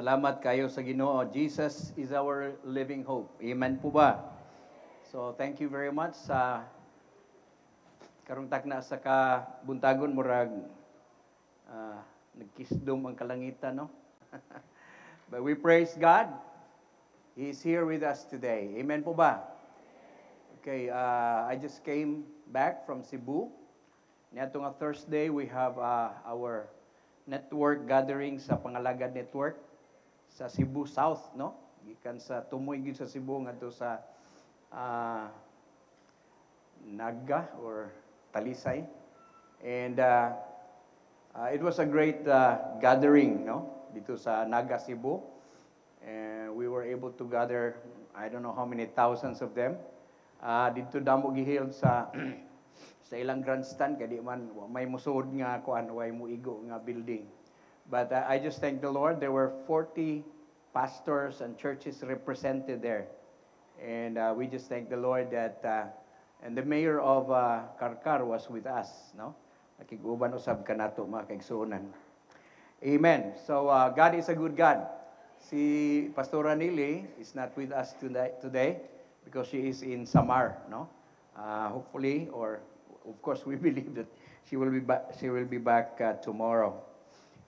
Salamat kayo sa Ginoo. Jesus is our living hope. Amen po ba? So, thank you very much sa karong takna sa kabuntagon murag nagkisdom ang kalangitan, no? But we praise God. He is here with us today. Amen po ba? Okay, I just came back from Cebu. Niadtong Thursday, we have our network gathering sa Pangalagad Network sa Cebu South, no? Gikan sa tumoy gid sa Cebu ngadto sa Naga or Talisay. And it was a great gathering, no? Dito sa Naga, Cebu. And we were able to gather, I don't know how many thousands of them. Dito damo giheld sa sa ilang grandstand kay di man may musod nga kuan way muigo nga building. But I just thank the Lord. There were 40 pastors and churches represented there. And we just thank the Lord that and the mayor of Karkar was with us, no? Nakiguban usab kanato mga kaigsuonan. Amen. So God is a good God. Si Pastora Nili is not with us today because she is in Samar, no? Hopefully, or of course, we believe that she will be back. She will be back tomorrow.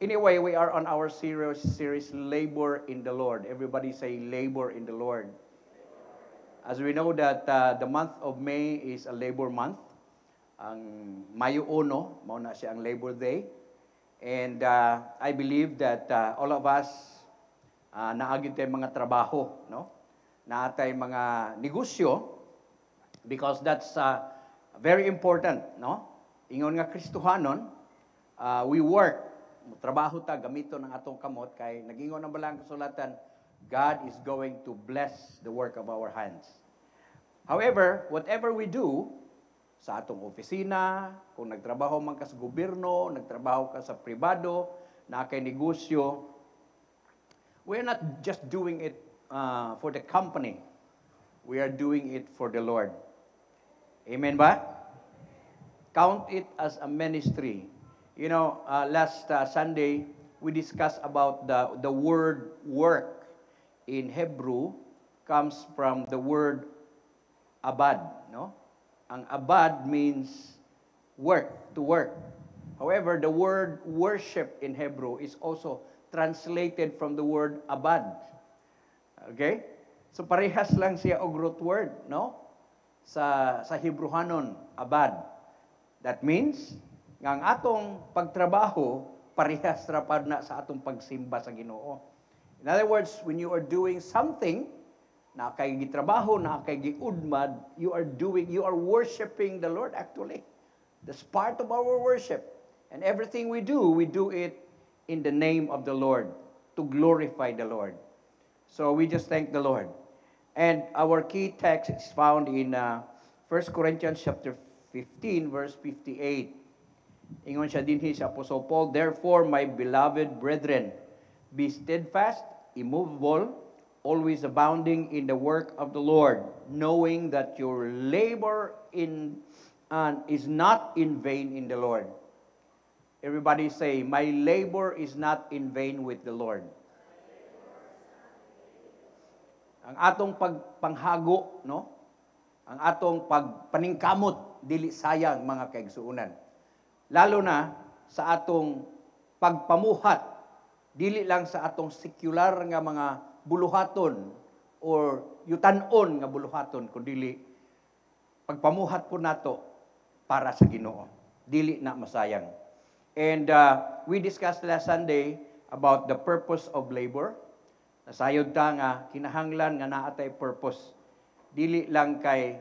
Anyway, we are on our series Labor in the Lord. Everybody say labor in the Lord. As we know that the month of May is a labor month. Ang Mayo 1, mao na siya ang Labor Day. And I believe that all of us naagid tay mga trabaho, no? Naatay mga negosyo because that's very important, no? Ingon nga Kristohanon, we work, trabaho ta gamito ng atong kamot kay nagingon ang balang kasulatan, God is going to bless the work of our hands. However, whatever we do sa atong opisina, kung nagtrabaho man ka sa gobyerno, nagtrabaho ka sa pribado, na kay negosyo, we're not just doing it for the company. We are doing it for the Lord. Amen ba? Count it as a ministry. You know, last Sunday, we discussed about the word work in Hebrew comes from the word abad, no? Ang abad means work, to work. However, the word worship in Hebrew is also translated from the word abad. Okay? So parehas lang siya og root word, no? Sa Hebrewanon, abad. That means nga ang atong pagtrabaho parehas ra pad na sa atong pagsimba sa Ginoo. In other words, when you are doing something na kay gitrabaho, na kay giudmad, you are worshiping the Lord actually. That's part of our worship. And everything we do it in the name of the Lord to glorify the Lord. So we just thank the Lord. And our key text is found in 1 Corinthians chapter 15, verse 58. Ingon siya dinhi sa Apostle Paul, "Therefore, my beloved brethren, be steadfast, immovable, always abounding in the work of the Lord, knowing that your labor is not in vain in the Lord." Everybody say, "My labor is not in vain with the Lord." Ang atong pagpanghago, no? Ang atong pagpaningkamot dili sayang mga kaigsuonan. Lalo na sa atong pagpamuhat, dili lang sa atong sekular nga mga buluhaton or yutan-on nga buluhaton kundi pagpamuhat po nato para sa Ginoo. Dili na masayang. And we discussed last Sunday about the purpose of labor. Nasayod ta nga kinahanglan nga naatay purpose. Dili lang kay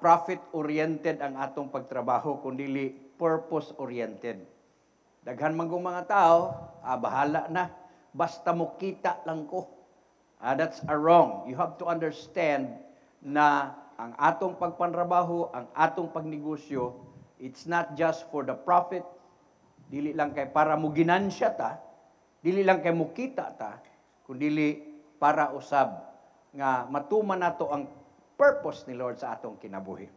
profit-oriented ang atong pagtrabaho, kundi purpose-oriented. Daghan man kong mga tao, bahala na, basta mo kita lang ko. That's wrong. You have to understand na ang atong pagpantrabaho, ang atong pagnegosyo, it's not just for the profit, dili lang kay para mo ginansya ta, dili lang kay mo kita ta, kundi para usab nga matuman nato ang purpose ni Lord sa atong kinabuhi.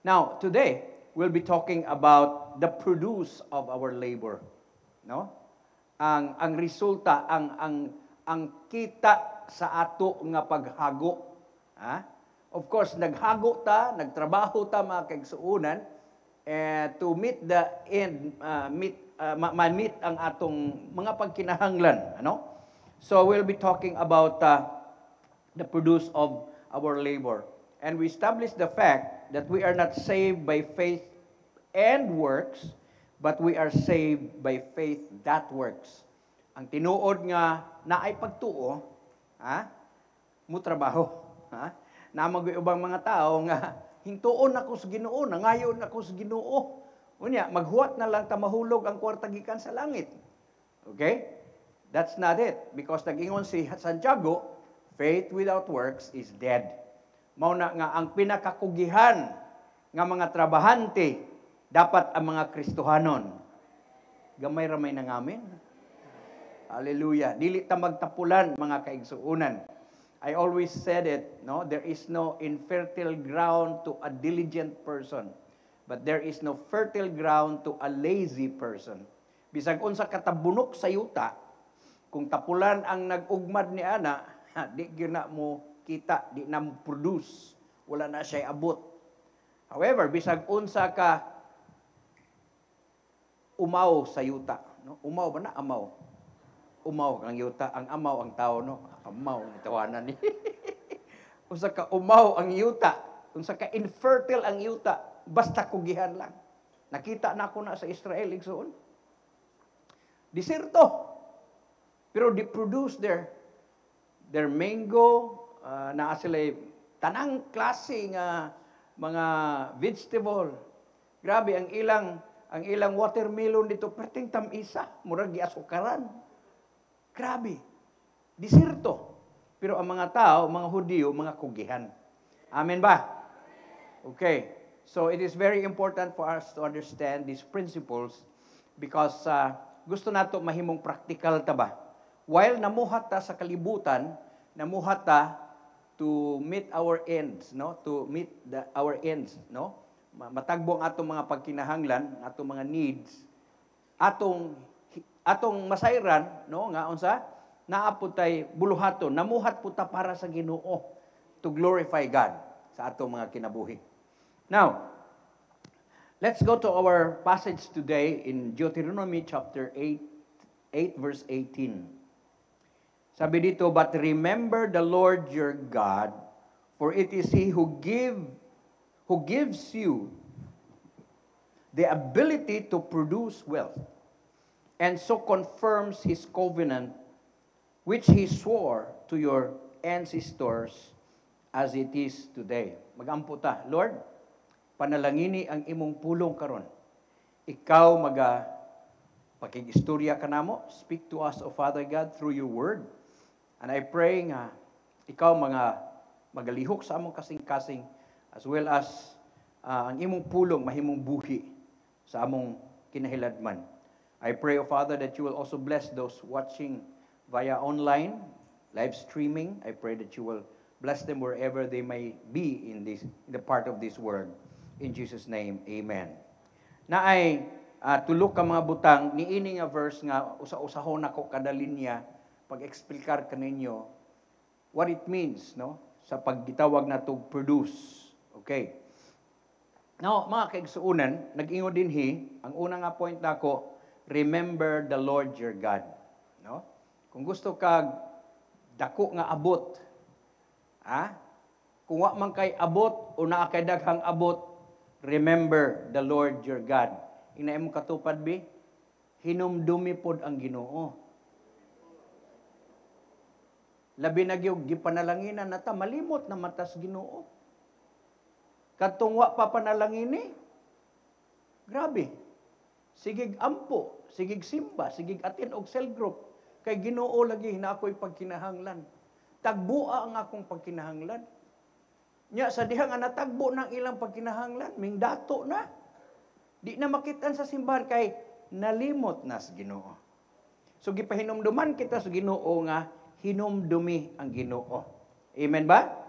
Now, today, we'll be talking about the produce of our labor. No? ang resulta, ang kita sa ato nga paghago. Ha? Of course, naghago ta, nagtrabaho ta mga kaigsuunan to meet the end, ma-meet ang atong mga pagkinahanglan. Ano? So we'll be talking about the produce of our labor. And we establish the fact that we are not saved by faith and works, but we are saved by faith that works. Ang tinuod nga naay pagtuo, mo trabaho. Namang ubang mga tao nga hintuon ako sa Ginoo, nangayon ako sa Ginoo. Unya, maghuwat na lang tamahulog ang kwarta gikan sa langit. Okay? That's not it. Because nag-ingon si Santiago, faith without works is dead. Mao na nga ang pinakakugihan nga mga trabahante dapat ang mga Kristohanon. Gamay-ramay na ngamin. Hallelujah. Dili ta magtapulan mga kaigsuunan. I always said it, no? There is no infertile ground to a diligent person, but there is no fertile ground to a lazy person. Bisag unsa katabunok sa yuta, kung tapulan ang nag-ugmad ni ana, di gyud na mo kita, di na mo produce, wala na siya abot. However, bisag unsa ka umaw sa yuta, no? Umaw ba na amaw? Umaw ang yuta, ang amaw ang tao, no? Amaw ang tawanan ni. Unsa ka umaw ang yuta, unsa ka infertile ang yuta, basta kugihan lang. Nakita na ako na sa Israel igsoon. Diserto. Pero they produce their mango, naa sila tanang klase nga mga vegetable. Grabe ang ilang watermelon dito perting tamisa, murag giasukaran. Grabe. Diserto. Pero ang mga tao, mga Hudyo, mga kugihan. Amen ba? Okay. So it is very important for us to understand these principles because gusto nato mahimong practical ta ba? While namuhat ta sa kalibutan, namuhat ta to meet our ends, no? To meet our ends, no? Matagbo ang atong mga pagkinahanglan, atong mga needs, atong masayran, no, nga unsa naapod tay buluhaton, namuhat puta para sa Ginoo to glorify God sa atong mga kinabuhi. Now, let's go to our passage today in Deuteronomy chapter 8 verse 18. Sabi dito, but remember the Lord your God, for it is He who gives you the ability to produce wealth, and so confirms His covenant, which He swore to your ancestors as it is today. Magampo ta, Lord, panalangini ang imong pulong karon. Ikaw pakig-istorya ka namo. Speak to us, O Father God, through your word. And I pray nga, ikaw magalihok sa among kasing-kasing, as well as ang imong pulong mahimong buhi sa among kinahiladman. I pray, O Father, that you will also bless those watching via online, live streaming. I pray that you will bless them wherever they may be in the part of this world. In Jesus' name, amen. Naay tulok ka mga butang, niini nga verse nga, usa-usahon ako kada linya, pag-explicar kaninyo what it means, no? Sa paggitawag na to produce. Okay. Now, mga kaigsuunan, nag-ingon dinhi, ang una nga point nako, remember the Lord your God. No? Kung gusto ka dako nga abot, kung wa man kay abot o naa kay daghang abot, remember the Lord your God. Ina imong katupad bi, hinumdumi pod ang Ginoo. Labi na gyud gipanalanginan nata, malimot na matas Ginoo. Kadtong wa pa panalangini, grabe. Sigig ampo, sigig simba, sigig attend og cell group. Kay Ginoo lagi na ako'y pagkinahanglan. Tagbua ang akong pagkinahanglan. Nya sa diha nga natagbo ng ilang pagkinahanglan, ming dato na. Di na makitan sa simbahan kay nalimot na sa Ginoo. So gipahinumduman kita sa Ginoo nga hinumdumi ang Ginoo. Amen ba?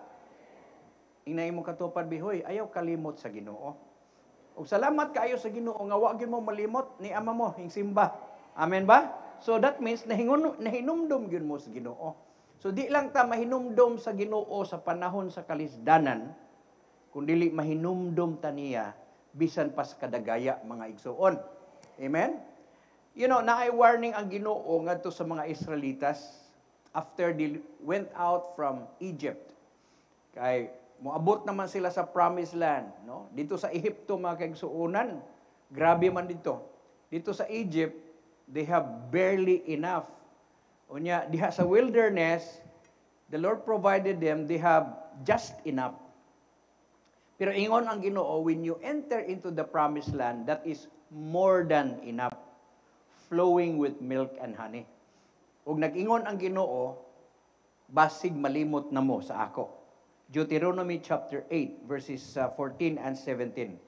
Inay mo katupad bihoy, ayaw kalimot sa Ginoo. Ug salamat kaayo sa Ginoo nga wa gyud mo malimot ni ama mo hing simba. Amen ba? So that means nahinumdom gyud mo sa Ginoo. So di lang ta mahinumdom sa Ginoo sa panahon sa kalisdanan, kundi mahinumdom ta niya bisan pa sa kadagaya mga igsoon. Amen? You know, naay warning ang Ginoo ngadto sa mga Israelitas after they went out from Egypt. Kay moabot naman sila sa promised land, no? Dito sa Ehipto mga kaigsuonan, grabe man dito. Dito sa Egypt, they have barely enough. Unya diha sa wilderness, the Lord provided them, they have just enough. Pero ingon ang Ginoo, when you enter into the promised land, that is more than enough, flowing with milk and honey. Ug nag-ingon ang Ginoo, basig malimot na mo sa ako. Deuteronomy chapter 8 verses 14 and 17.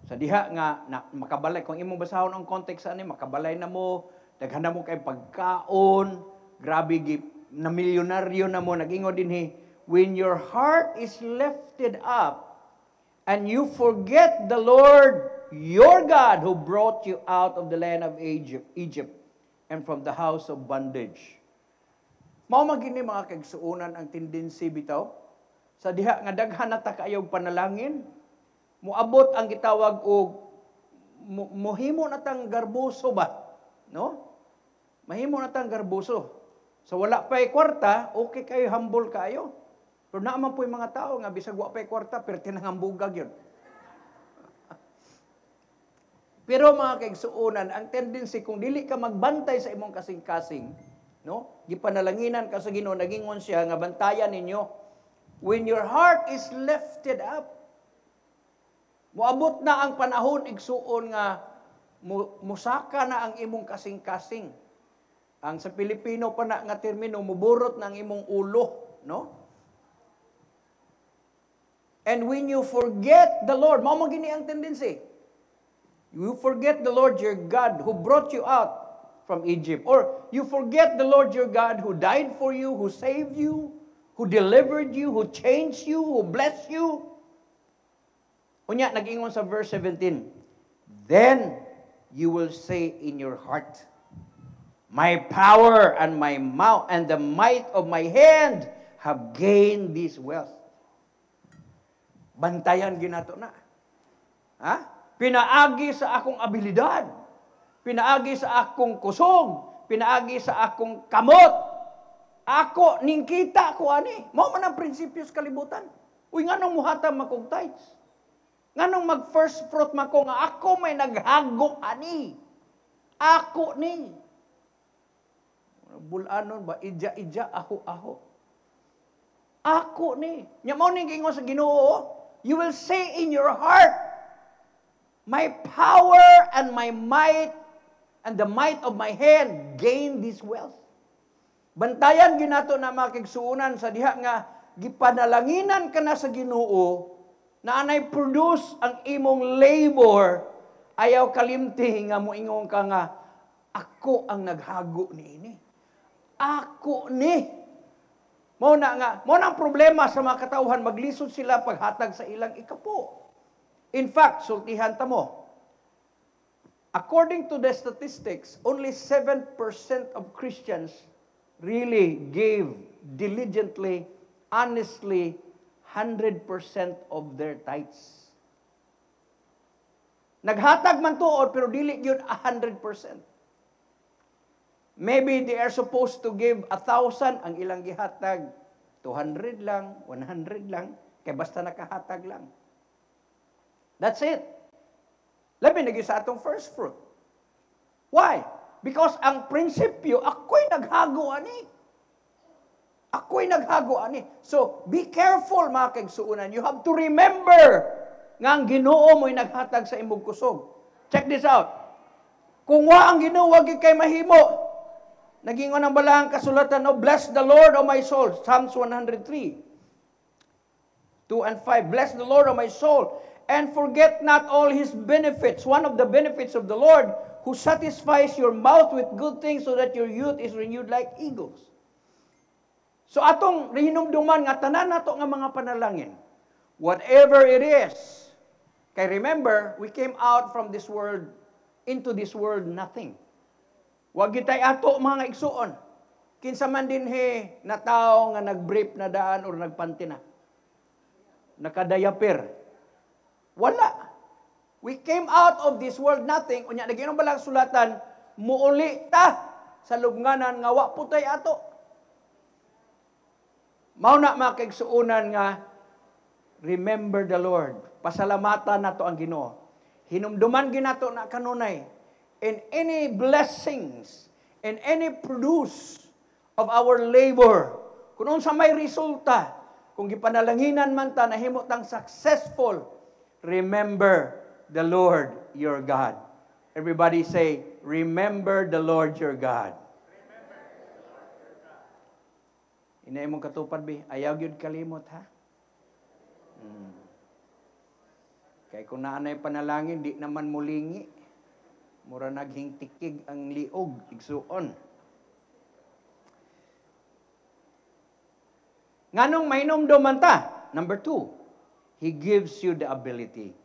Sa diha nga na makabalay kung imong basahon ang context ani makabalay na mo, daghan na mo kay pagkaon, grabe gid na milyonaryo na mo nag-ingon dinhi, when your heart is lifted up and you forget the Lord your God who brought you out of the land of Egypt and from the house of bondage. Mao magini mga kaigsuonan ang tendency bitaw sa diha nga daghan na ta kaayog panalangin, moabot ang gitawag og mohimo na tang garbuso ba, no? Mahimo na tang garbuso. So wala pa'y kwarta, okay kayo, humble kayo. Pero naaman po yung mga tao nga bisag wa pa'y kwarta, pero tinangambugag yun. Pero mga kaigsuonan, ang tendency kung dili ka magbantay sa imong kasing-kasing, no? Gipanalanginan ka sa Ginoo, nagingon siya nga bantayan ninyo. When your heart is lifted up, moabot na ang panahon igsuon nga musaka na ang imong kasing-kasing. Ang sa Pilipino pa na nga termino, muburot na ang imong ulo, no? And when you forget the Lord, mao man gini ang tendency. You forget the Lord your God who brought you out from Egypt. Or you forget the Lord your God who died for you, who saved you, who delivered you, who changed you, who blessed you. Unya, nag-ingon sa verse 17, then you will say in your heart, my power and my mouth and the might of my hand have gained this wealth. Bantayan ginato na. Ha? Pinaagi sa akong abilidad. Pinaagi sa akong kusog. Pinaagi sa akong kamot. Ako, ning kita ko ani. Mao man ang prinsipyo sa kalibutan. Uy, nga nang muhatag makong tithes. Nga nang mag first fruit mako nga ako may naghago ani. Ako ni. Bulanon ba? Ija-ija, aho-aho. Ako ni. Nya mao ning gingon sa Ginoo, you will say in your heart, my power and my might and the might of my hand gain this wealth. Bantayan ginato na mga kaigsuonan sa diha nga gipanalanginan ka na sa Ginoo na anay produce ang imong labor, ayaw kalimti nga moingon ka nga ako ang naghago niini. Ako ni. Mao na ang problema sa mga katawhan, maglisod sila paghatag sa ilang ikapo. In fact, sultihan ta mo. According to the statistics, only 7% of Christians really gave diligently, honestly, 100% of their tithes. Naghatag man tuod, pero dili yun 100%. Maybe they are supposed to give 1,000, ang ilang gihatag 200 lang, 100 lang, kay basta nakahatag lang. That's it. Labi nagi sa atong first fruit. Why? Because ang prinsipyo, ako'y naghago ani. Ako'y naghago ani. So, be careful mga kaigsuonan. You have to remember nga ang Ginoo mo'y naghatag sa imong kusog. Check this out. Kung wa ang Ginoo, wag kay mahimo. Nagingon ang balahang kasulatan, oh, bless the Lord, O my soul. Psalms 103, 2 and 5. Bless the Lord, O my soul, and forget not all His benefits. One of the benefits of the Lord, who satisfies your mouth with good things so that your youth is renewed like eagles. So atong hinumduman nga tanan nato nga mga panalangin, whatever it is, kay remember, we came out from this world, into this world nothing. Wag gitay ato mga igsuon. Kinsa man dinhi na tao nga nag-brief na daan or nagpanty na. Nakadayapir. Wala. We came out of this world nothing. Unya naginom balang sulatan, muuli ta sa lubnganan nga wa putay ato. Mao na makigsuunan nga remember the Lord. Pasalamatan nato ang Ginoo. Hinumduman ginato na kanunay in any blessings and any produce of our labor. Kung unsa may resulta, kung gipanalanginan man ta nahimo tang successful, remember the Lord your God. Everybody say, remember the Lord your God. Inay mong katupad, bi, ayaw gyud kalimot, ha? Kaya kung naanay panalangin, di naman mulingi. Mura naghingtikig ang liog, igsuon. Nganong mainom man ta? Number 2, He gives you the ability.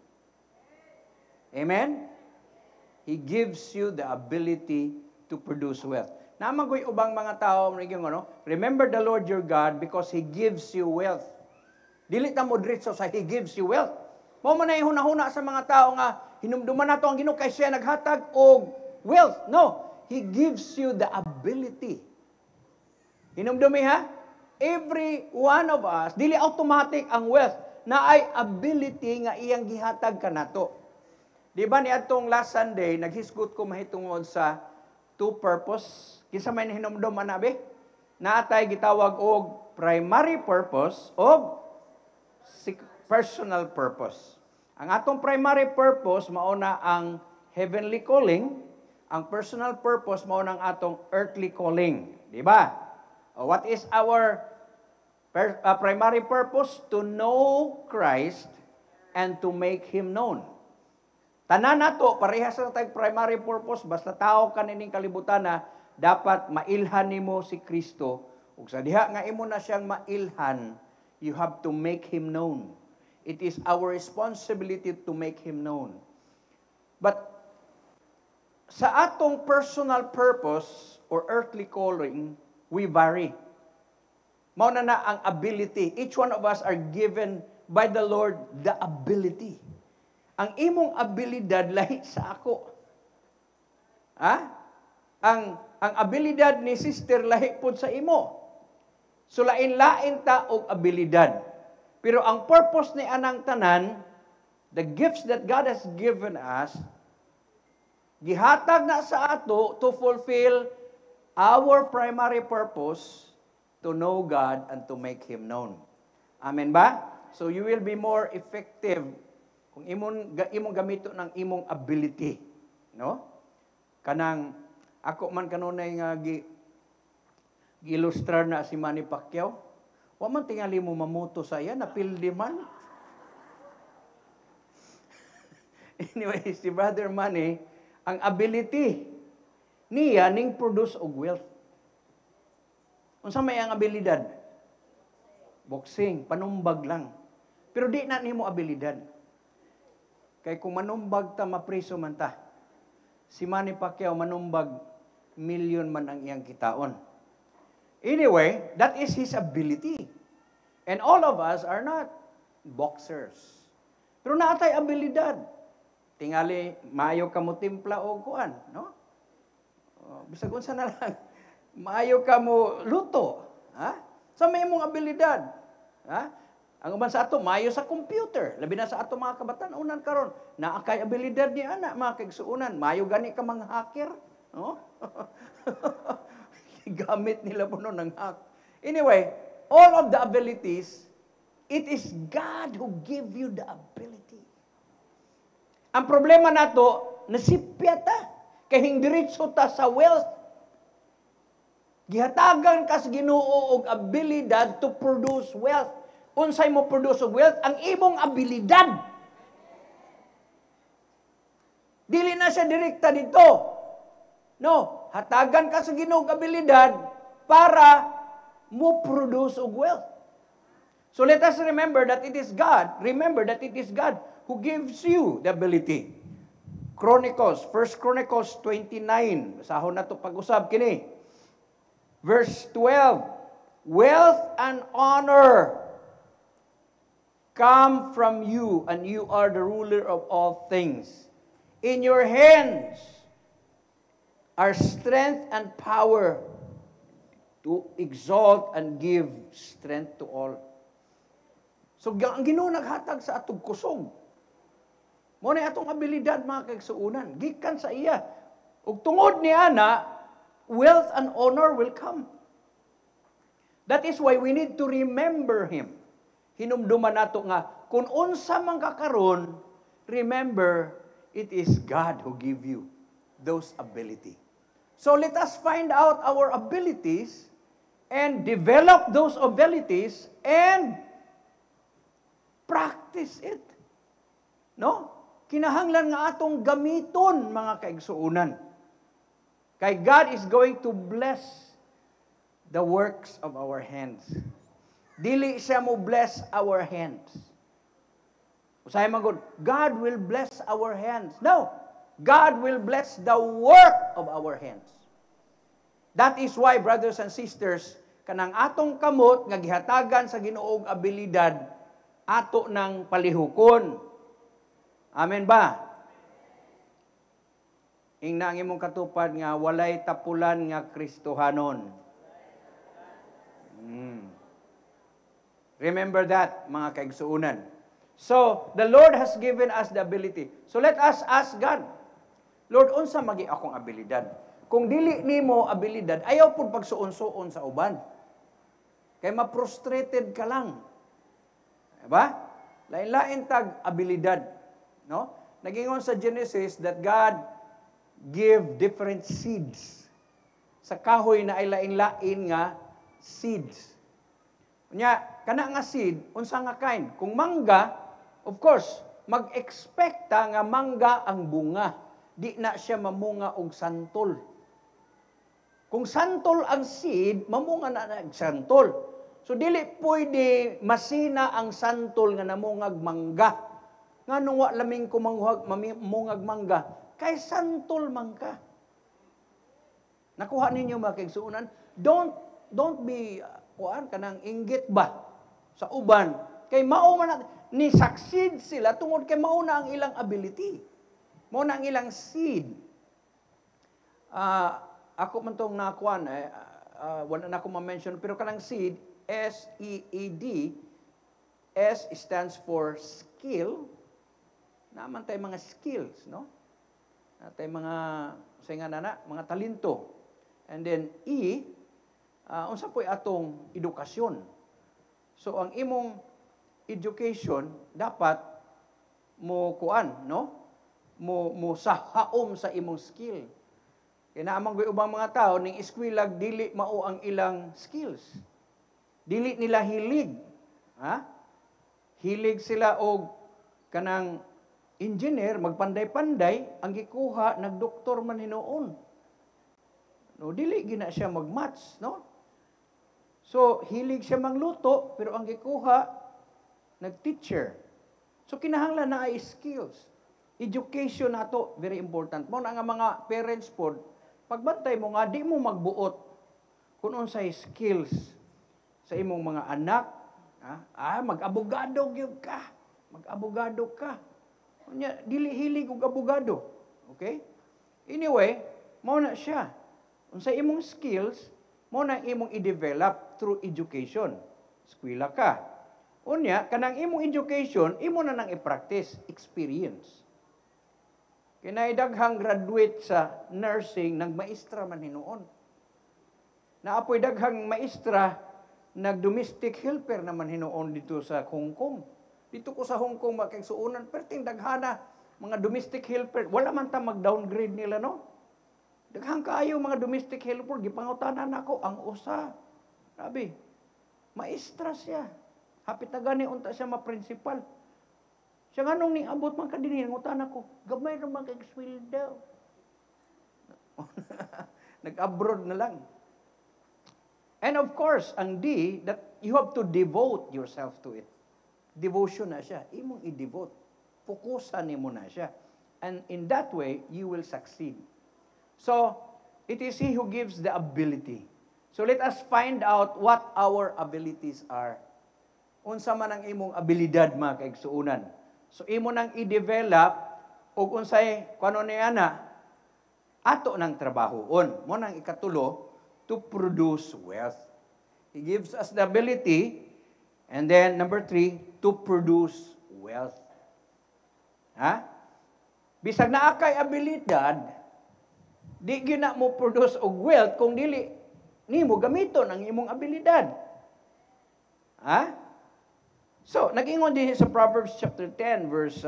Amen? He gives you the ability to produce wealth. Namagoy ubang mga tao, remember the Lord your God because He gives you wealth. Dili ta mo diretso sa He gives you wealth. Mao man ay hunahuna sa mga tao nga hinumduman nato ang Ginoo kay siya naghatag og wealth. No, He gives you the ability. Hinumdumi ha? Every one of us, dili automatic ang wealth na ay ability nga iyang gihatag kanato. Di ba ni atong last Sunday naghisgot ko mahitungod sa two purpose. Kinsa may hinumdum anabi? Naatay gitawag og primary purpose o personal purpose. Ang atong primary purpose mauna ang heavenly calling, ang personal purpose mauna ang atong earthly calling, di ba? What is our primary purpose? To know Christ and to make Him known. Tanan nato parehas sa tayong primary purpose basta tao kanining kalibutan na dapat mailhan nimo si Kristo ug sa diha nga imo na siyang mailhan, you have to make Him known. It is our responsibility to make Him known. But sa atong personal purpose or earthly calling, we vary. Mao na ang ability. Each one of us are given by the Lord the ability. Ang imong abilidad lahi sa ako. Ha? Ang abilidad ni sister lahi pud sa imo. So lain-lain ta og abilidad. Pero ang purpose ni anang tanan, the gifts that God has given us, gihatag na sa ato to fulfill our primary purpose, to know God and to make Him known. Amen ba? So you will be more effective kung imong gamito ng imong ability, no? Kanang ako man kanunay nga gi-ilustrar na si Manny Pacquiao. Wa man tingali mo mamoto sa iya, napildi man. Anyway, si Brother Manny, ang ability niya ning produce og wealth. Unsa may ang abilidad? Boxing, panumbag lang. Pero di na nimo abilidad. Kay kung manumbag ta, mapriso man ta. Si Manny Pacquiao manumbag, milyon man ang iyang kitaon. Anyway, that is his ability. And all of us are not boxers. Pero naatay abilidad. Tingali, maayo ka mo timpla o kuan, no? Bisag unsa na lang. Maayo ka mo luto. Ha? So may mong abilidad. Ha? Ang uban sa ato, maayo sa computer. Labi na sa ato mga kabataan, unan karon. Naakay abilidad ni ana, mga kaigsuunan. Maayo gani ka mga hacker. No? Gamit nila po noon ng hack. Anyway, all of the abilities, it is God who give you the ability. Ang problema nato, nasipya ta. Kaya hingdiritso ta sa wealth. Gihatagan ka sa Ginoo og abilidad to produce wealth. Unsay mo produce og wealth? Ang imong abilidad. Dili na siya direkta dito. No, hatagan ka sa Ginoo og abilidad para mo produce og wealth. So let us remember that it is God. Remember that it is God who gives you the ability. Chronicles, 1 Chronicles 29. Basahon na to pag-usab kini. Verse 12. Wealth and honor come from you, and you are the ruler of all things. In your hands are strength and power to exalt and give strength to all. So, ang Ginoo naghatag sa atong kusog. Mo na atong abilidad, mga kaigsuunan. Gikan sa iya. Ug tungod niya na, wealth and honor will come. That is why we need to remember Him. Hinumduman nato nga, kung unsa man kakaron, remember, it is God who give you those ability. So let us find out our abilities and develop those abilities and practice it. No? Kinahanglan nga atong gamiton, mga kaigsuunan. Kay God is going to bless the works of our hands. Dili siya mo bless our hands. Usahay magod, God will bless our hands. No, God will bless the work of our hands. That is why, brothers and sisters, kanang atong kamot nga gihatagan sa Ginoo og abilidad ato ng palihukon. Amen ba? Ing na ang imong katupad nga walay tapulan nga Kristohanon. Remember that, mga kaigsuunan. So, the Lord has given us the ability. So, let us ask God, Lord, unsa magi akong abilidad? Kung dili nimo abilidad, ayaw pud pagsuon-suon sa uban. Kay ma-frustrated ka lang. Diba? Lain-lain tag abilidad. No? Nagingon sa Genesis that God give different seeds. Sa kahoy na ay lain-lain nga seeds. Nya, kana nga seed, unsa nga kind? Kung mangga, of course, mag-expect ta nga mangga ang bunga. Di na siya mamunga og santol. Kung santol ang seed, mamunga na ang santol. So, dili pwede masina ang santol nga namungag mangga. Nga nung wa laming mungag mangga, kay santol man ka. Nakuha ninyo mga kaigsuunan? Don't be, kanang inggit ba sa uban? Kay mao man ni succeed sila tungod kay mao na ang ilang ability. Mao na ang ilang seed. Ako man tong nakuan, wala na ako ma-mention, pero kanang seed, S-E-E-D, S stands for skill. Naman tayo mga skills, no? Tayo mga, mga talento. And then E, unsa po'y atong edukasyon. So, ang imong education, dapat mo kuan, no? Mo sahaom sa imong skill. Kaya naamang ubang mga tao, ning eskwilag, dili mao ang ilang skills. Dili nila hilig. Ha? Hilig sila og kanang engineer, magpanday-panday, ang gikuha, nagdoktor man hinuon. No, dili gina siya mag-maths, no? So, hilig siya mangluto, pero ang gikuha, nag-teacher. So, kinahanglan na ay skills. Education nato, very important. Mo na nga mga parents po, pagbantay mo nga, di mo magbuot kung unsay skills sa imong mga anak. Mag-abogado gyud ka. Mag-abogado ka. Dili hilig og abogado. Okay? Anyway, mo na siya. Unsay imong skills, mo na imong i-develop through education. Eskwela ka. Unya, kanang imong education, imo na nang i-practice, experience. Kinaidaghang graduate sa nursing, nagmaestra man hinuon. Naapoy daghang maestra, nag-domestic helper naman hinuon dito sa Hong Kong. Dito ko sa Hong Kong, makiksuunan, perting daghana, mga domestic helper, wala man ta mag-downgrade nila, no? Daghang kaayo mga domestic helper, gipangutanan ako, ang usa. Sabi, maestra siya. Hapit na gani, unta siya ma-principal. Siya nga nung niabot man kadini, nangutan ako, gamay naman kag-swill daw. Nag-abroad na lang. And of course, ang D, that you have to devote yourself to it. Devotion na siya. Imong i-devote. Pukusan mo na siya. And in that way, you will succeed. So, it is He who gives the ability. So, let us find out what our abilities are. Unsa man ang imong abilidad, mga kaigsuunan. So, imo nang i-develop, o unsay, kung ano niya na, ato ng trabahoon. Mo nang ikatulo, to produce wealth. He gives us the ability, and then, number 3, to produce wealth. Ha? Bisag na akay abilidad, di gina mo produce og wealth kung dili nimo gamiton ang imong abilidad. Ha? So, nag-ingon din sa Proverbs chapter 10 verse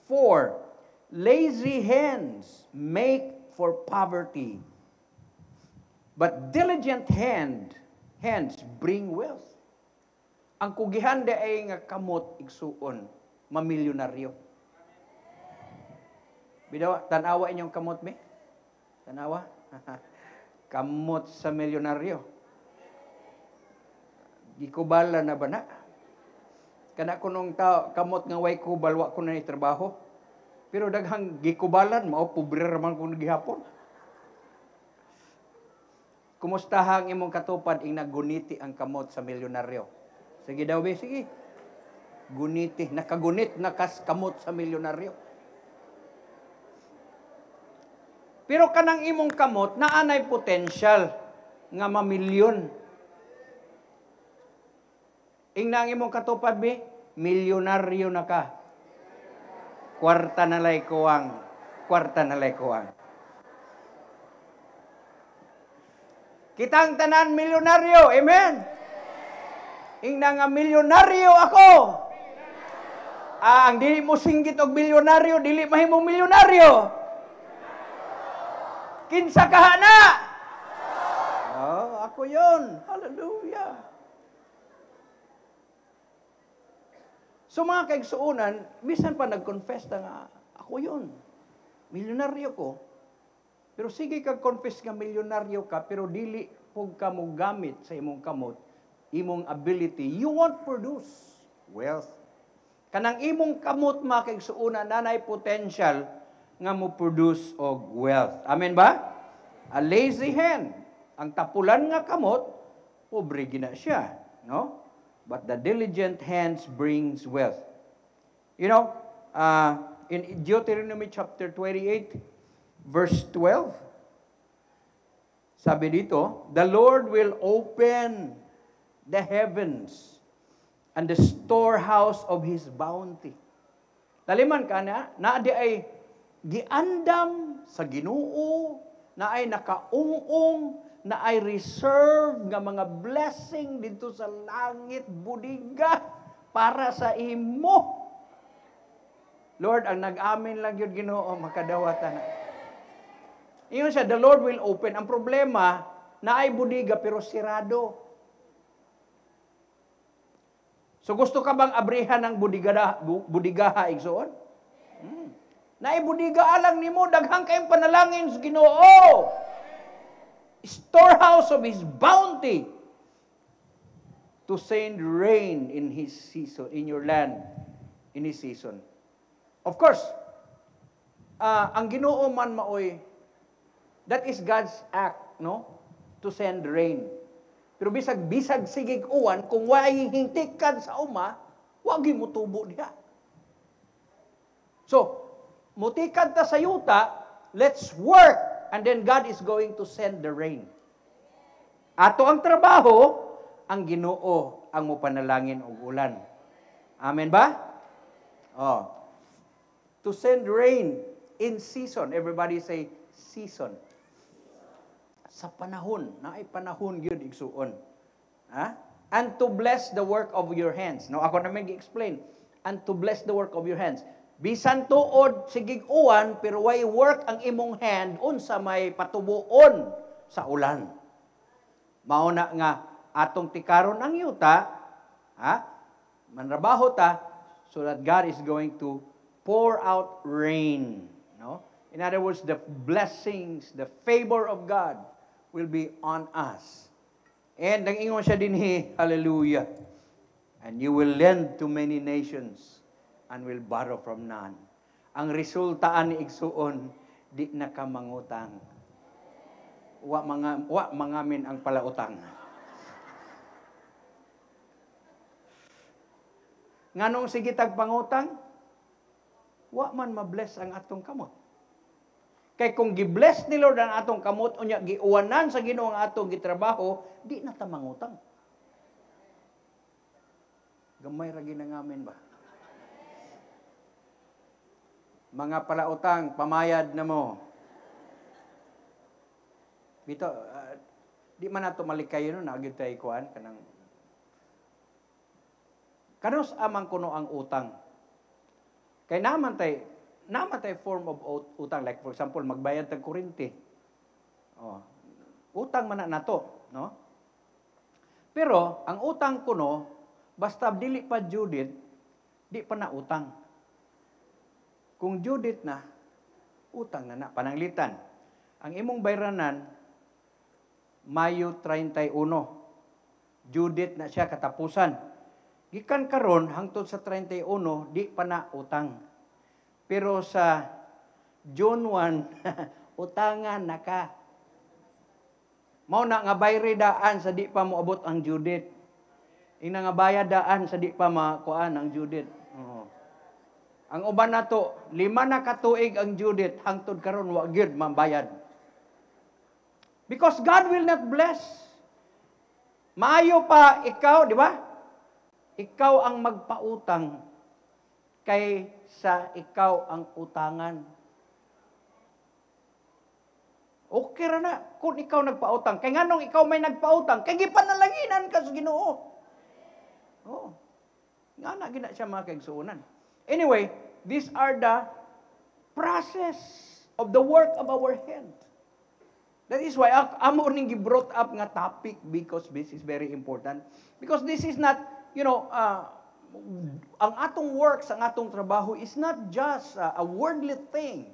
4, lazy hands make for poverty, but diligent hands bring wealth. Ang kugihan di ay nga kamot igsuon, mamilyonaryo. Bidaw, tanawa inyong kamot, me? Tanawa? Kamot sa milyonaryo. Gikubala na ba na? Kana ko nung kamot nga way kubal, wa ko na ni trabaho. Pero daghang gikubalan, mao pobre raman ko gihapon. Kumusta hang imong katupad ing naguniti ang kamot sa milyonaryo? Sige daw, be, sige. Guniti, nakagunit nakas kamot sa milyonaryo. Pero kanang imong kamot, naanay potential nga mamilyon. Ingna ang imong katupad, be, milyonaryo na ka. Kwarta na lay kuwang. Kwarta na lay kuwang. Kitang tanan milyonaryo. Amen? Ingna nga milyonaryo ako. Ang dili mo singgit og milyonaryo, dili mahimong milyonaryo. Kinsa ka na? Oh, ako yun. Hallelujah. So mga kaigsuunan, bisan pa nag-confess na nga, ako yun. Milyonaryo ko. Pero sige kag-confess nga milyonaryo ka, pero dili pug ka mo gamit sa imong kamot, imong ability, you won't produce wealth. Kanang imong kamot mga kaigsuunan, nanay potential nga mo produce og wealth. Amen ba? A lazy hand. Ang tapulan nga kamot, pobre gina siya, no? But the diligent hands brings wealth. You know, in Deuteronomy chapter 28, verse 12, sabi dito, the Lord will open the heavens and the storehouse of His bounty. Taliman ka na di ay giandam sa Ginoo, na ay nakaungong, na ay reserve nga mga blessing dito sa langit, budiga, para sa imo. Lord, ang nag-amin lang yun Ginoo, makadawatan na. Iyon siya, the Lord will open. Ang problema, na ay budiga pero sirado. So gusto ka bang abrihan ng budigaha, igsoon? Naibudiga alang nimo daghang kayong panalangin sa Ginoo. Storehouse of His bounty to send rain in His season, in your land, in His season. Of course, ang Ginoo man maoy, that is God's act, no? To send rain. Pero bisag sigig uwan, kung way hintikan sa uma, wag mo tubo diha. So, mutikan ta sa yuta, let's work, and then God is going to send the rain. Ato ang trabaho, ang Ginoo ang mupanalangin og ulan. Amen ba? Oh. To send rain in season. Everybody say, season. Sa panahon, naay panahon gyud igsuon. Ha? And to bless the work of your hands. No, ako na mag-explain. And to bless the work of your hands. Bisan tuod sigig uwan, pero way work ang imong hand unsa may patubuon sa ulan. Mauna nga atong tikaron ang yuta, ha? Manrabaho ta so that God is going to pour out rain, no? In other words, the blessings, the favor of God will be on us. And nag-ingon siya dinhi, hallelujah. And you will lend to many nations and will borrow from none. Ang resultaan ni igsuon, di na ka mangutang. Wa mangamin ang palautang. Nganong sige tag pangutang? Wa man mabless ang atong kamot. Kay kung gibless ni Lord ang atong kamot, unya giuwanan sa Ginoo ang atong gitrabaho, di na ta mangutang. Gamay ra ginangamin ba? Mga palautang, pamayad na mo. Bito, di man nato malikay no, nagid tay kuan kanang kanos amang kuno ang utang. Kay naman tay form of utang, like for example magbayad tag kuryente. Oh, utang man na nato, no? Pero ang utang kuno basta dili pa Judith, di pa na utang. Kung Judith na, utang na pananglitan. Ang imong bayranan, Mayo 31. Judith na siya katapusan. Gikan karon hangtod sa 31, di pa na utang. Pero sa June 1, utangan na ka. Mao na nga bayri daan sa di pa moabot ang Judith. Ina nga bayad daan sa di pa makuan ang Judith. Ang uban nato, 5 na katuig ang Judith, hangtod karon wa gyud mambayad. Because God will not bless. Maayo pa ikaw, di ba? Ikaw ang magpautang kay sa ikaw ang utangan. Okay ra na kung ikaw nagpautang. Kay nganong ikaw may nagpautang, kay gipanalanginan ka sa Ginoo. Oh. Nga na gina siya mga kaigsuonan. Anyway, these are the process of the work of our hand. That is why amo ning gi-brought up nga topic because this is very important. Because this is not, ang atong works, ang atong trabaho is not just a worldly thing.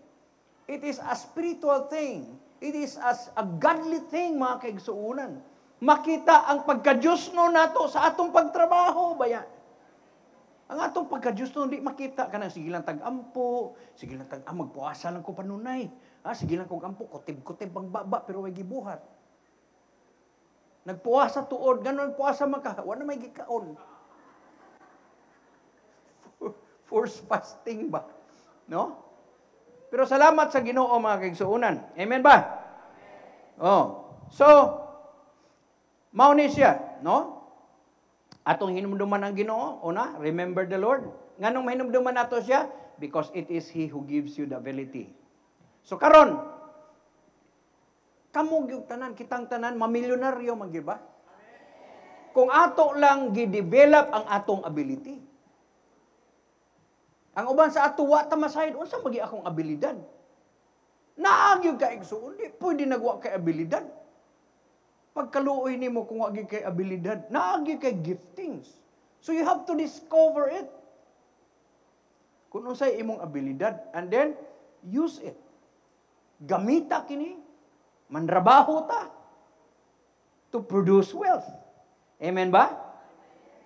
It is a spiritual thing. It is a godly thing, mga kaigsuonan. Makita ang pagka-Diyos no nato sa atong pagtrabaho, baya. Ang atong pagka-Diyos no, hindi makita ka na, sige lang tag-ampo, sige lang magpuasa lang ko panunay. Sige lang kong ampo, kutib-kutib ang baba, pero may gibuhat. Nagpuasa tuod, gano'n puasa maka, wala may gikaon. Forced fasting ba? No? Pero salamat sa Ginoo mga kaigsuonan. Amen ba? Oh. So, mao ni siya, no? Atong hinumduman ang Ginoo, una, remember the Lord. Nganong mahinumduman nato siya? Because it is He who gives you the ability. So karon, kamo gyud tanan, kitang tanan mamilyonaryo man gyud ba? Kung ato lang gi-develop ang atong ability. Ang uban sa ato wa ta masayod, unsa magi akong abilidad? Naagyo ka igsuon, di pwede nagwa kay abilidad. Pagkaluoy nimo kung wa kay abilidad, naagi kay giftings. So you have to discover it. Kung unsay imong abilidad and then use it. Gamita kini, manrabaho ta to produce wealth. Amen ba?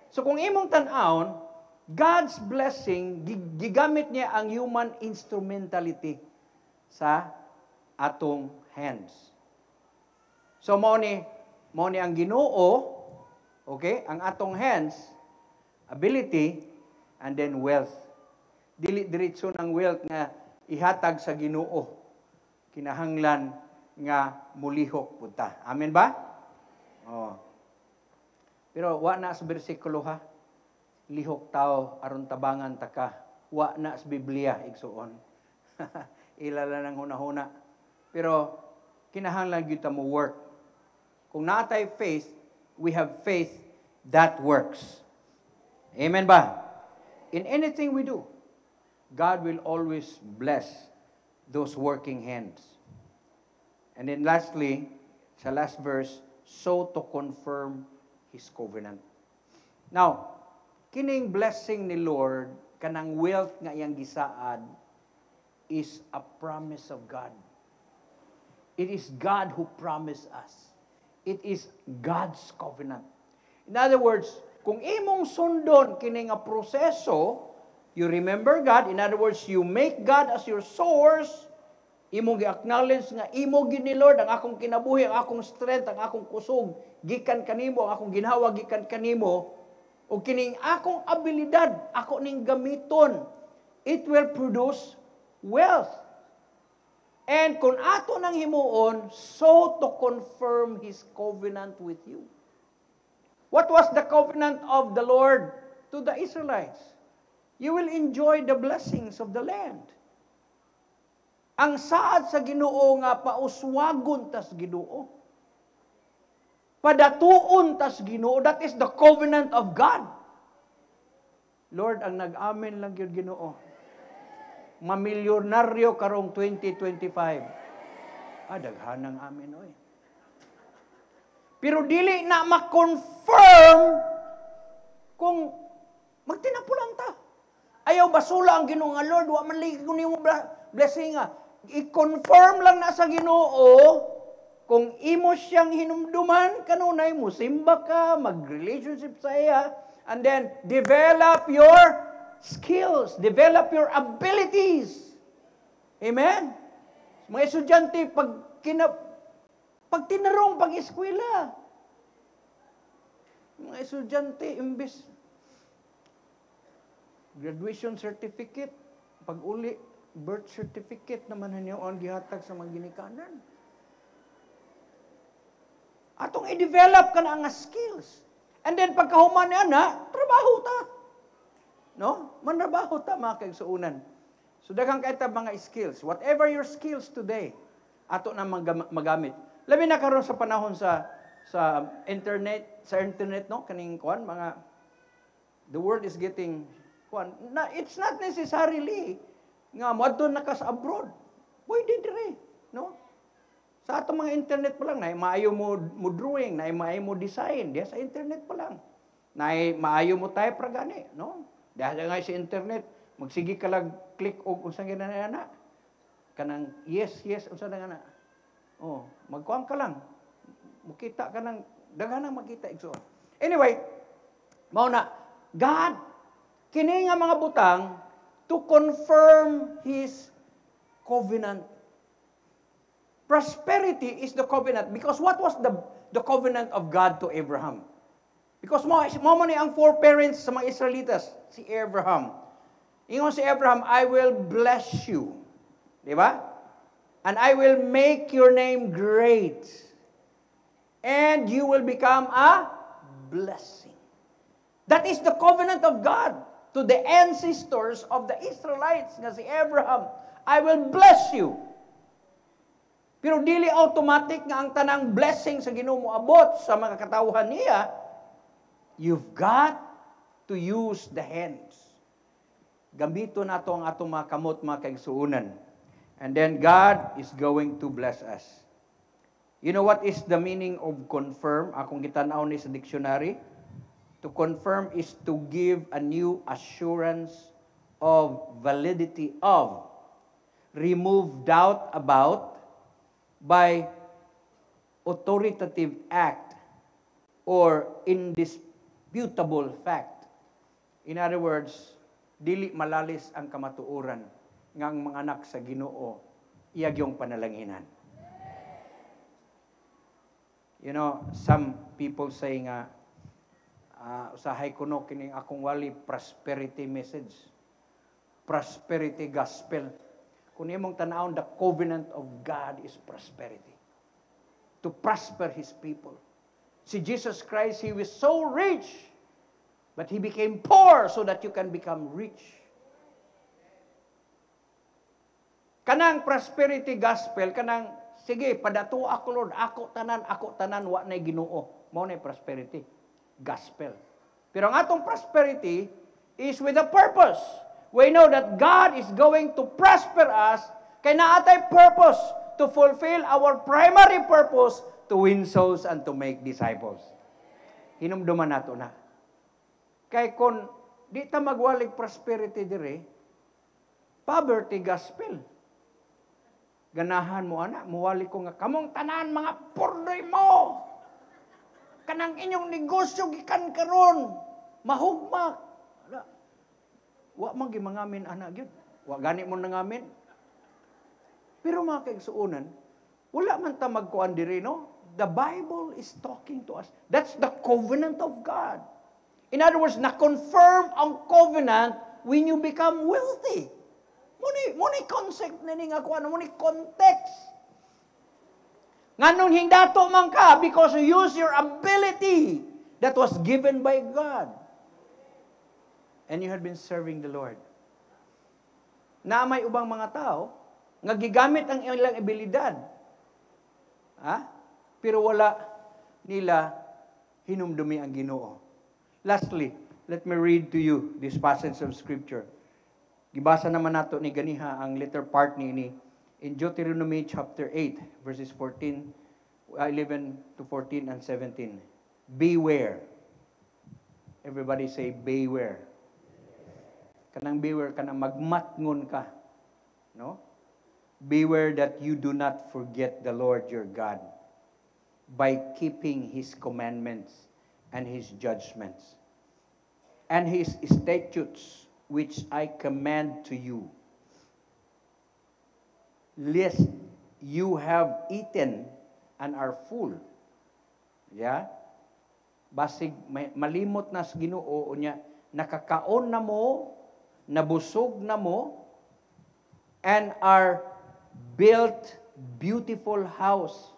So kung imong tan-awon, God's blessing, gigamit niya ang human instrumentality sa atong hands. So mao ni ang Ginoo, okay, ang atong hands, ability, and then wealth. Dili diretso ng wealth nga ihatag sa Ginoo. Kinahanglan nga mulihok punta. Amen ba? Oh. Pero wa na sa bersikulo ha. Lihok tao aron tabangan taka. Wa na sa Biblia igsuon. Ilala nang hunahuna. Pero kinahanglan gyud ta mo work. Kung natay faith, we have faith that works. Amen ba? In anything we do, God will always bless those working hands. And then lastly, sa last verse, so to confirm His covenant. Now, kining blessing ni Lord, kanang wealth nga iyang gisaad, is a promise of God. It is God who promised us. It is God's covenant. In other words, kung imong sundon kini nga proseso, You remember God, in other words, you make God as your source, imo gi-acknowledge nga imo gid ni Lord ang akong kinabuhi, ang akong strength, ang akong kusog gikan kanimo, ang akong ginhawa gikan kanimo, ug kining akong abilidad ako ning gamiton, it will produce wealth. And kung ato nang himuon, so to confirm His covenant with you. What was the covenant of the Lord to the Israelites? You will enjoy the blessings of the land. Ang saad sa Ginoo nga pauswagon tas Ginoo. Padatuon tas Ginoo. That is the covenant of God. Lord, ang nag-amen lang yun Ginoo. Mamilyonaryo karong 2025. Daghanang amen oy. Pero dili na ma-confirm kung magtinapo lang ta. Ayaw basula ang Ginoo nga Lord, wa man ligi kuno blessing nga. I-confirm lang na sa Ginoo kung imo siyang hinumduman kanunay mo simba ka, mag-relationship sa iya, and then develop your skills, develop your abilities. Amen? Mga estudyante, pag tinarong pag-eskwela, mga estudyante, imbes graduation certificate, pag-uli, birth certificate naman ninyo ang gihatag sa mga ginikanan. Atong i-develop ka na nga skills. And then pagkahuman niya na, trabaho ta. No? Manrabaho ta mga kaigsuunan. So daghang kaita mga skills. Whatever your skills today, ato na magamit. Labi na karon sa panahon sa internet no kaning kuan mga the world is getting kuan. It's not necessarily nga moadto na ka sa abroad. Pwede dire, no? Sa ato mga internet pa lang, na maayo mo drawing, na maayo mo design, diya sa internet pa lang. Na maayo mo type ra gani, no? Dahil nga sa internet, magsige ka lang click og unsa ginana kanang yes, unsa na nga. Oh, magkuan ka lang. Makita ka nang daghan nang makita igsoon. Anyway, mao na God kini nga mga butang to confirm His covenant. Prosperity is the covenant because what was the covenant of God to Abraham? Because mo ni ang foreparents sa mga Israelitas, si Abraham. Ingon si Abraham, I will bless you. Di ba? And I will make your name great. And you will become a blessing. That is the covenant of God to the ancestors of the Israelites nga si Abraham. I will bless you. Pero dili automatic nga ang tanang blessing sa Ginoo moabot sa mga katawhan niya. You've got to use the hands. Gambito nato ang atong mga kamot, mga kaigsuunan. And then God is going to bless us. You know what is the meaning of confirm? Akong gitanaw ni sa dictionary. To confirm is to give a new assurance of validity of, remove doubt about, by authoritative act or indisputable fact. In other words, dili malalis ang kamatuoran ngang mga anak sa Ginoo iyag yung panalanginan. You know, some people say nga usahay kuno kining akong wali prosperity message, prosperity gospel. Kung imong tanawon, the covenant of God is prosperity. To prosper His people. Si Jesus Christ, He was so rich, but He became poor so that you can become rich. Kanang prosperity gospel, kanang, sige, padato ako Lord, ako tanan, wa na'y Ginoo. Mao na'y prosperity gospel. Pero ang atong prosperity is with a purpose. We know that God is going to prosper us kay naatay purpose to fulfill our primary purpose to win souls and to make disciples. Hinumduman nato na. Kay kung di ta magwalig prosperity dire, poverty gospel. Ganahan mo ana, muwali ko nga kamong tanan mga purdoy mo. Kanang inyong negosyo gikan karon mahugmak. wa man gimangamin ana gyud. Wa gani mo nangamin. Pero mga kaigsuonan, wala man ta magkuan diri, no? The Bible is talking to us. That's the covenant of God. In other words, na-confirm ang covenant when you become wealthy. Muni concept na ni nga kuan, muni context. Nganong hingdato man ka because you use your ability that was given by God. And you had been serving the Lord. Na may ubang mga tao nga gigamit ang ilang abilidad. Pero wala nila hinumdumi ang Ginoo. Lastly, let me read to you this passage of Scripture. Gibasa naman nato ni ganiha ang later part ni in Deuteronomy chapter 8, verses 11 to 14 and 17. Beware. Everybody say, beware. Kanang beware, kanang magmatngon ka. No? Beware that you do not forget the Lord your God by keeping His commandments and His judgments and His statutes which I command to you, lest you have eaten and are full. Yeah? Basig malimot na sa Ginoo unya, nakakaon na mo, nabusog na mo, and are built beautiful house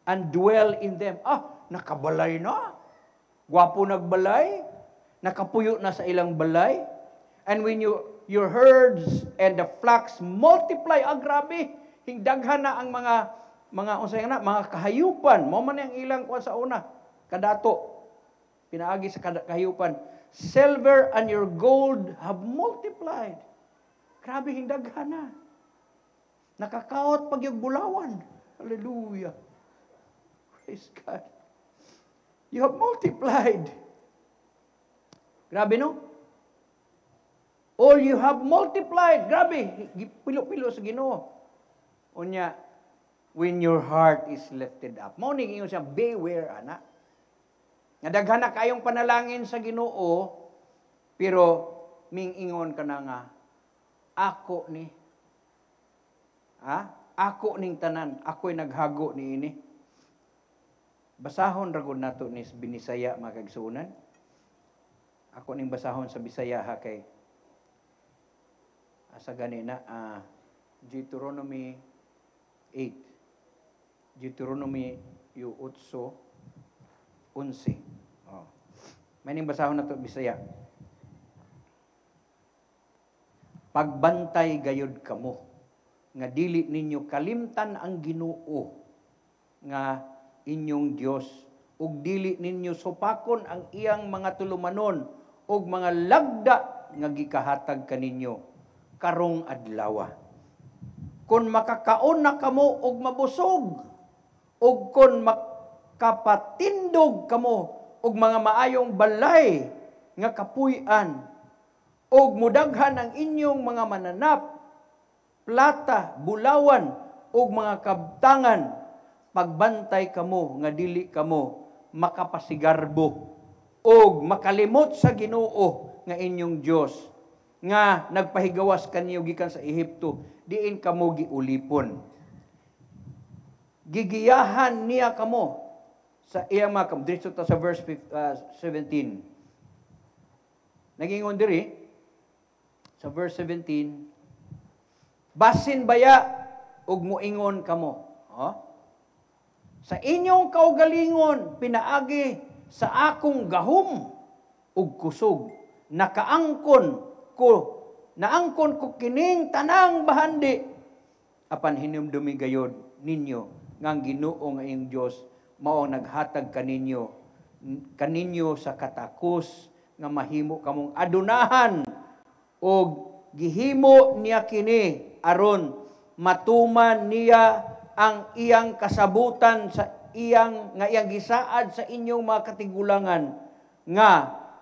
and dwell in them. Nakabalay na. Gwapo nagbalay. Nakapuyo na sa ilang balay. And when your herds and the flocks multiply, grabe, hingdaghan na ang mga kahayupan. Mo man ang ilang kuan sa una, kadato. Pinaagi sa kahayupan. Silver and your gold have multiplied. Grabe, hingdaghan na. Nakakaot pag yung bulawan. Hallelujah. Praise God. You have multiplied. Grabe, no? All you have multiplied. Grabe. Pilo-pilo sa Ginoo. Unya, when your heart is lifted up. Mauning ingon siya, beware, ana. Nadaghan na kayong panalangin sa Ginoo, pero mingingon ka na nga, ako ni. Ako ning tanan, ako'y naghago ni ini. Basahon ragod nato ni Binisaya mga kaigsuonan. Ako ning basahon sa Bisaya ha kay asa ganina Deuteronomy 8. Deuteronomy 8:11. May ning basahon nato Bisaya. Pagbantay gayud kamo nga dili ninyo kalimtan ang Ginoo nga inyong Dios ug dili ninyo supakon ang iyang mga tulumanon ug mga lagda nga gikahatag kaninyo karong adlaw. Kun makakaon na kamo og mabusog ug kun makapatindog kamo og mga maayong balay nga kapuy-an ug mudaghan ang inyong mga mananap, plata, bulawan, ug mga kabtangan, pagbantay kamo nga dili kamo makapasigarbo ug makalimot sa Ginoo nga inyong Dios nga nagpahigawas kaniyo gikan sa Ehipto, diin kamo giulipon. Gigiyahan niya kamo sa iyang mga dito sa verse 17. Nagingon diri sa verse 17, basin baya ug muingon kamo. Sa inyong kaugalingon pinaagi sa akong gahom ug kusog, naangkon ko kining tanang bahandi, apan hinumdumi gayod ninyo nga ang Ginoo nga iyong Dios mao naghatag kaninyo sa katakos nga mahimo kamong adunahan og gihimo niya kini aron matuman niya ang iyang kasabutan sa iyang gisaad sa inyong mga katigulangan nga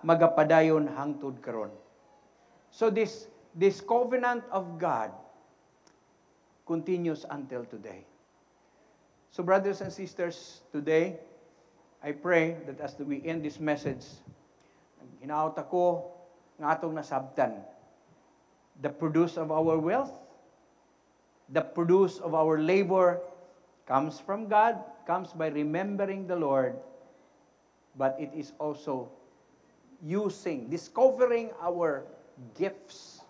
magapadayon hangtod karon. So this covenant of God continues until today. So brothers and sisters, today I pray that as we end this message, hinaot ako nga atong nasabtan. The produce of our wealth, the produce of our labor comes from God, comes by remembering the Lord, but it is also discovering our gifts,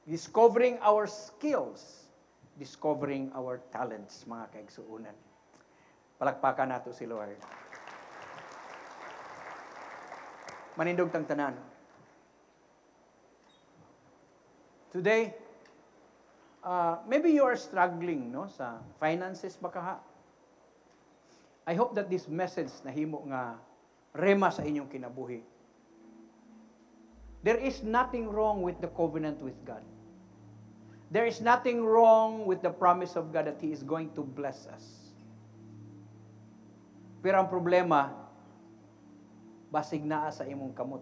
discovering our skills, discovering our talents, mga kaigsuunan. Palakpakan nato si Lord. Manindog tang tanan. Today, maybe you are struggling sa finances baka ha. I hope that this message nahimo nga rema sa inyong kinabuhi. There is nothing wrong with the covenant with God. There is nothing wrong with the promise of God that He is going to bless us. Pero ang problema, basig naa sa imong kamot.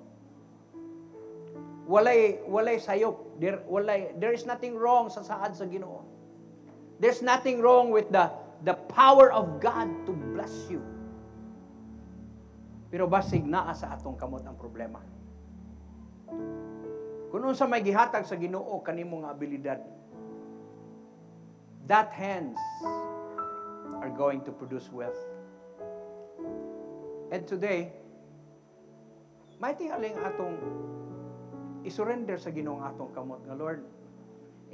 Walay sayop. There is nothing wrong sa saad sa Ginoo. There's nothing wrong with the power of God to bless you. Pero basig naa sa atong kamot ang problema. Kung unsa may gihatag sa Ginoo kanimo nga abilidad, that hands are going to produce wealth. And today, may tingaling atong isurrender sa Ginoo ang atong kamot nga Lord,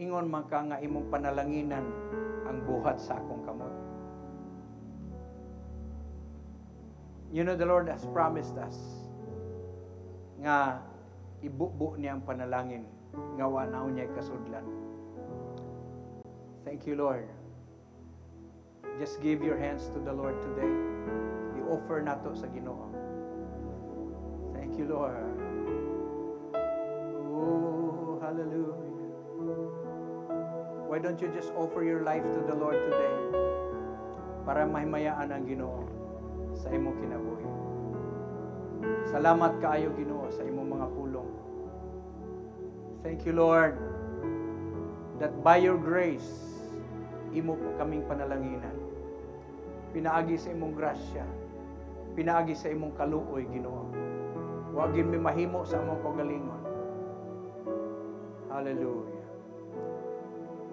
ingon man ka nga imong panalanginan ang buhat sa akong kamot. You know, the Lord has promised us nga ibubo niya ang panalangin nga wanaw niya kasudlan. Thank you, Lord. Just give your hands to the Lord today. I-offer nato sa Ginoo. Thank you, Lord. Oh, hallelujah. Why don't you just offer your life to the Lord today para mahimayaan ang Ginoo sa imong kinabuhi. Salamat kaayo Ginoo sa imong mga pulong. Thank you, Lord, that by your grace, imo kaming panalanginan. Pinaagi sa imong grasya, pinaagi sa imong kaluoy, Ginoo. Wagin mi mahimo sa among kagalingon. Hallelujah.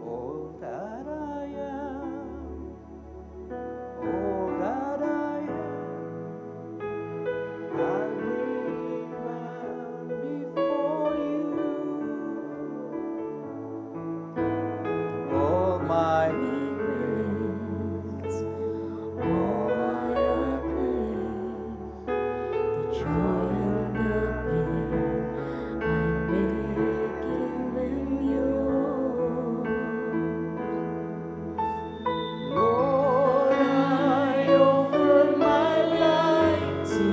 All that I am, all that I am, I bring bound before you. All my regrets, all I acclaim, the joy and the pain, I'm making them yours. Lord, I offer my life to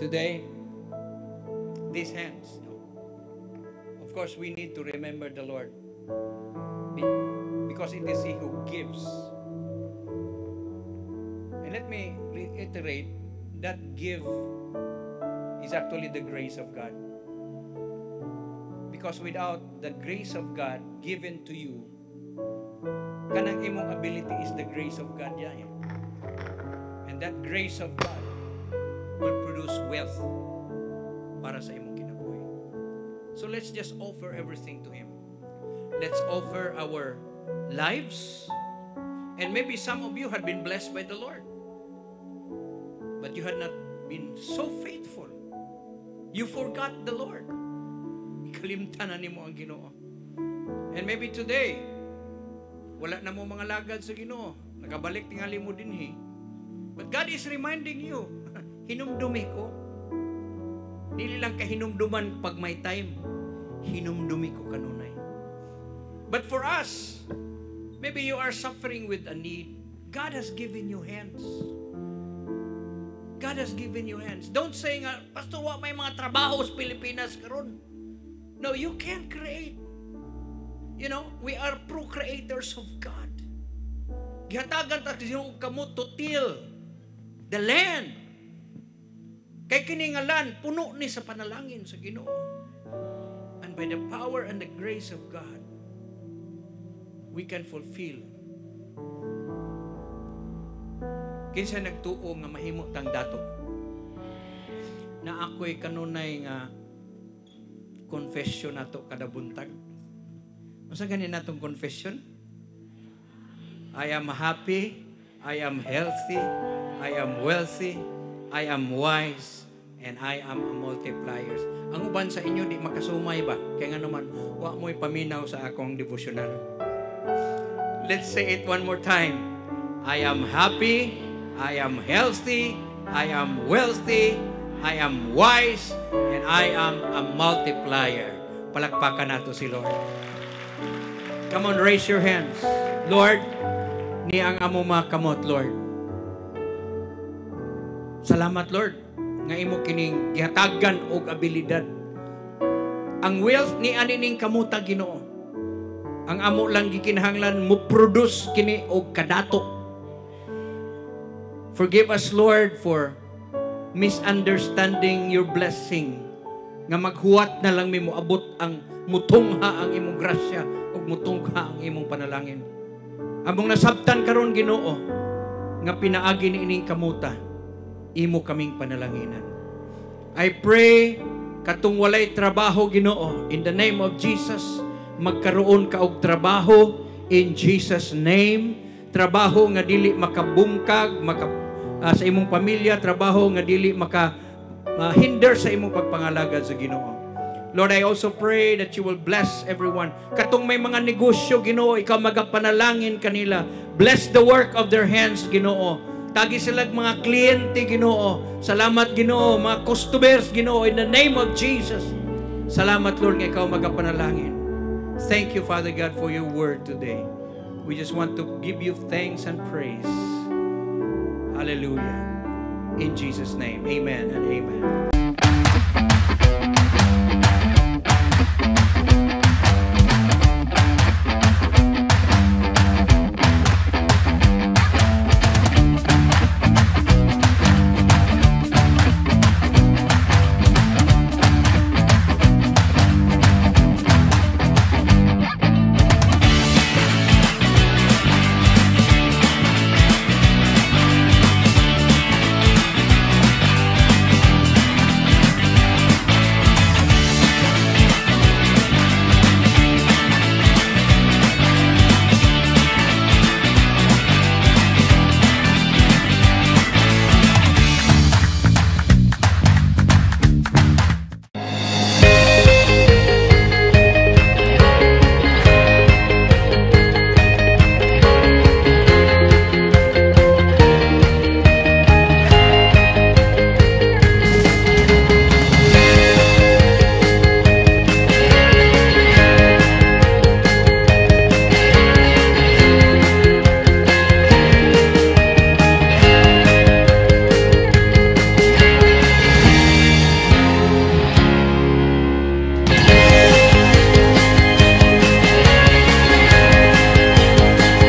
Today, these hands, of course, we need to remember the Lord because it is He who gives. And let me reiterate, that give is actually the grace of God. Because without the grace of God given to you, kanang imong ability is the grace of God. Yeah. And that grace of God will produce wealth para sa imong kinabuhi. So let's just offer everything to Him. Let's offer our lives. And maybe some of you had been blessed by the Lord, but you had not been so faithful. You forgot the Lord. Ikalimtanan nimo ang Ginoo. And maybe today, wala na mo mga lagad sa Ginoo. Nakabalik tingali mo dinhi. But God is reminding you, hinumdumi ko. Dili lang ka hinumduman pag may time. Hinumdumi ko kanunay. But for us, maybe you are suffering with a need. God has given you hands. God has given you hands. Don't say nga, Pastor, wa may mga trabaho sa Pilipinas karon. No, you can create. You know, we are procreators of God. Gihatagan ta yung kamo to till the land. Kay kini nga land puno ni sa panalangin sa Ginoo. And by the power and the grace of God, we can fulfill. Kinsa nagtuo nga mahimo tang dato na ako'y kanunay nga confession nato kada buntag. Unsa ganin natong confession? I am happy, I am healthy, I am wealthy, I am wise, and I am a multiplier. Ang uban sa inyo di makasumay ba? Kaya nga naman, wa mo'y paminaw sa akong devotional. Let's say it one more time. I am happy, I am healthy, I am wealthy, I am wise, and I am a multiplier. Palakpakan nato si Lord. Come on, raise your hands. Lord, ni ang amo makamot, Lord. Salamat, Lord, nga imo kining gihatagan og abilidad. Ang wealth ni anining kamuta, Ginoo. Ang amo lang gikinahanglan mo produce kini og kadato. Forgive us, Lord, for misunderstanding your blessing. Nga maghuwat na lang mi moabot ang mutungha ang imong grasya ug mutungha ang imong panalangin. Among nasabtan karon, Ginoo, nga pinaagi ni ining kamuta, imo kaming panalanginan. I pray katong walay trabaho, Ginoo, in the name of Jesus, magkaroon ka og trabaho in Jesus name. Trabaho nga dili makabungkag, sa imong pamilya, trabaho nga dili hinder sa imong pagpangalagad sa Ginoo. Lord, I also pray that you will bless everyone. Katong may mga negosyo, Ginoo, ikaw magapanalangin kanila. Bless the work of their hands, Ginoo. Tagi silang mga kliyente, Ginoo. Salamat, Ginoo. Mga customers, Ginoo, in the name of Jesus. Salamat, Lord, nga ikaw magapanalangin. Thank you, Father God, for your word today. We just want to give you thanks and praise. Hallelujah. In Jesus' name, amen and amen.